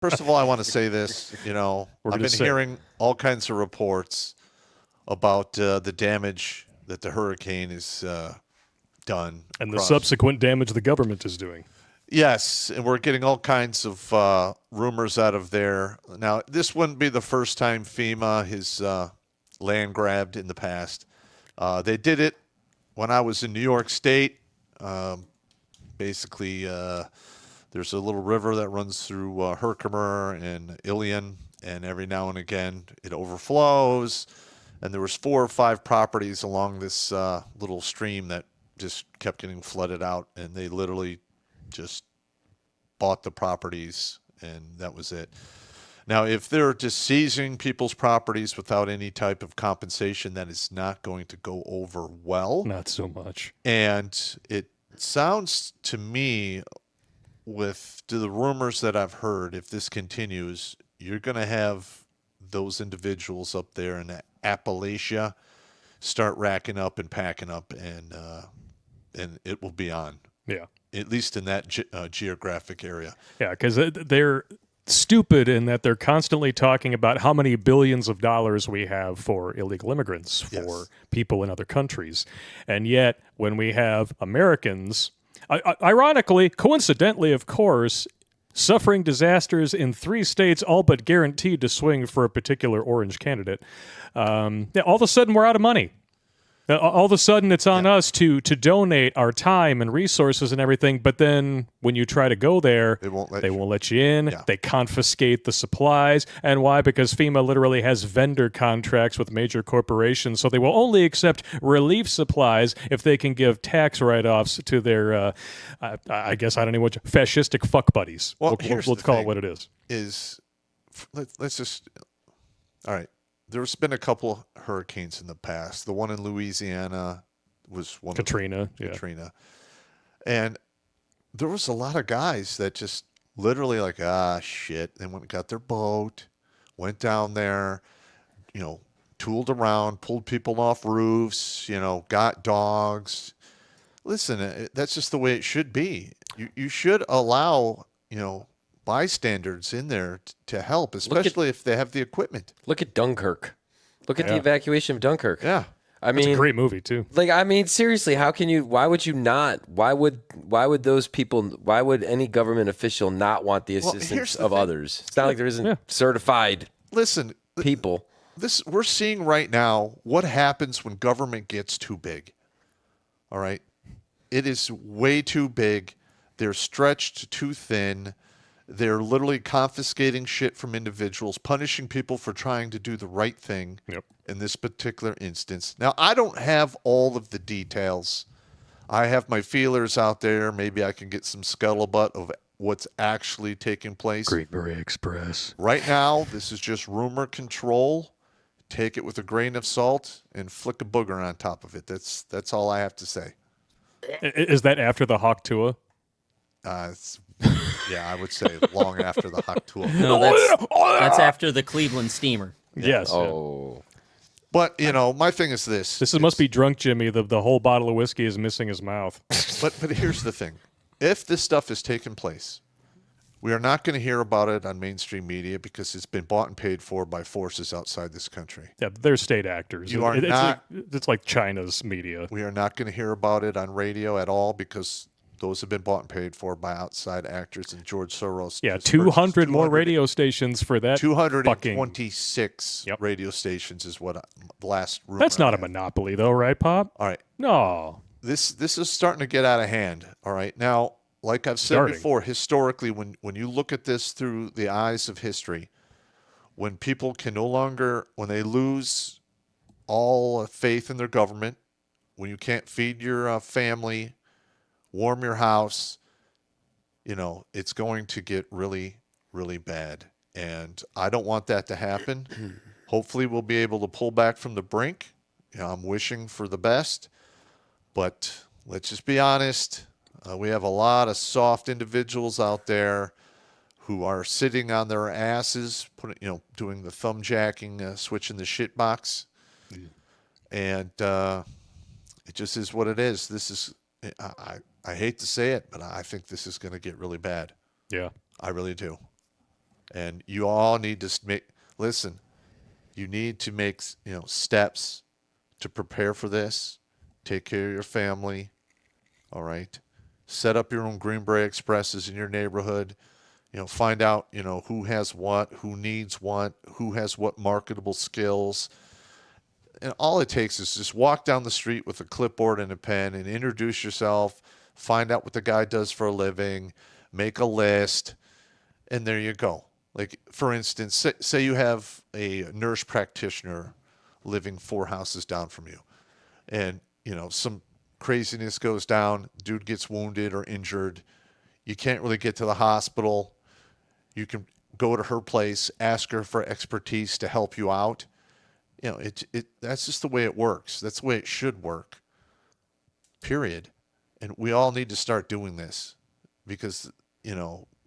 First of all, I want to say this. I've been hearing all kinds of reports about the damage that the hurricane has done. And the subsequent damage the government is doing. Yes, and we're getting all kinds of rumors out of there. Now, this wouldn't be the first time FEMA has land grabbed in the past. They did it when I was in New York State. Basically, there's a little river that runs through Herkimer and Ilion, and every now and again it overflows. And there was 4 or 5 properties along this little stream that just kept getting flooded out, and they literally just bought the properties, and that was it. Now, if they're just seizing people's properties without any type of compensation, that is not going to go over well. Not so much. And it sounds to me, with the rumors that I've heard, if this continues, you're going to have those individuals up there in Appalachia start racking up and packing up, and it will be on. Yeah. At least in that geographic area. Yeah, because they're stupid in that they're constantly talking about how many billions of dollars we have for illegal immigrants, for people in other countries. And yet, when we have Americans, ironically, coincidentally, of course, suffering disasters in 3 states, all but guaranteed to swing for a particular orange candidate, all of a sudden we're out of money. All of a sudden, it's on us to donate our time and resources and everything. But then when you try to go there, they won't let you in. Yeah. They confiscate the supplies. And why? Because FEMA literally has vendor contracts with major corporations. So they will only accept relief supplies if they can give tax write-offs to their, I guess, I don't know what, fascistic fuck buddies. Well, let's call it what it is. Let's just, all right. There's been a couple hurricanes in the past. The one in Louisiana was one Katrina. of them. Katrina. And there was a lot of guys that just literally like, shit. They went and got their boat, went down there, tooled around, pulled people off roofs, got dogs. Listen, that's just the way it should be. You should allow, bystanders in there to help, especially if they have the equipment. Look at Dunkirk. Look at the evacuation of Dunkirk. Yeah. It's a great movie too. Seriously, why would you not? Why would those people, why would any government official not want the assistance of others? It's not like there isn't certified people. We're seeing right now what happens when government gets too big. All right. It is way too big. They're stretched too thin. They're literally confiscating shit from individuals, punishing people for trying to do the right thing in this particular instance. Now, I don't have all of the details. I have my feelers out there. Maybe I can get some scuttlebutt of what's actually taking place. Great Beret Express. Right now, this is just rumor control. Take it with a grain of salt and flick a booger on top of it. That's all I have to say. Is that after the Hawk Tua? Yeah, I would say long after the Hawk Tua. No, that's after the Cleveland Steamer. Yes. Oh. But, my thing is this. This must be drunk Jimmy. The whole bottle of whiskey is missing his mouth. But here's the thing. If this stuff is taking place, we are not going to hear about it on mainstream media because it's been bought and paid for by forces outside this country. Yeah, they're state actors. It's like China's media. We are not going to hear about it on radio at all because those have been bought and paid for by outside actors, and George Soros. Yeah, 200 more radio stations for that. 226 radio stations is what the last rumor. That's not a monopoly, though, right, Pop? All right. No. This is starting to get out of hand. All right. Now, like I've said before, historically, when you look at this through the eyes of history, when people can no longer, when they lose all faith in their government, when you can't feed your family, warm your house, it's going to get really, really bad. And I don't want that to happen. Hopefully we'll be able to pull back from the brink. I'm wishing for the best. But let's just be honest. We have a lot of soft individuals out there who are sitting on their asses, doing the thumb jacking, switching the shit box. And it just is what it is. This is, I hate to say it, but I think this is going to get really bad. Yeah. I really do. And you all need to you need to make, steps to prepare for this. Take care of your family. All right. Set up your own Green Beret Expresses in your neighborhood. Find out, who has what, who needs what, who has what marketable skills. And all it takes is just walk down the street with a clipboard and a pen and introduce yourself, find out what the guy does for a living, make a list, and there you go. Like, for instance, say you have a nurse practitioner living 4 houses down from you, and, some craziness goes down, dude gets wounded or injured, you can't really get to the hospital, you can go to her place, ask her for expertise to help you out. That's just the way it works. That's the way it should work, period. And we all need to start doing this because,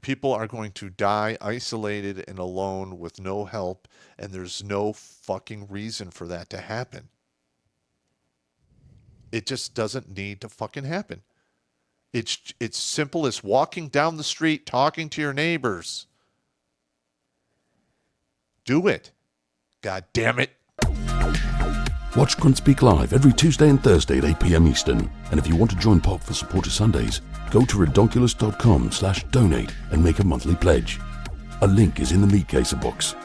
people are going to die isolated and alone with no help, and there's no fucking reason for that to happen. It just doesn't need to fucking happen. It's simple as walking down the street, talking to your neighbors. Do it. God damn it. Watch Grunt Speak live every Tuesday and Thursday at 8 p.m. Eastern. And if you want to join Pop for Supporter Sundays, go to redonkulous.com/donate and make a monthly pledge. A link is in the Meat Caser box.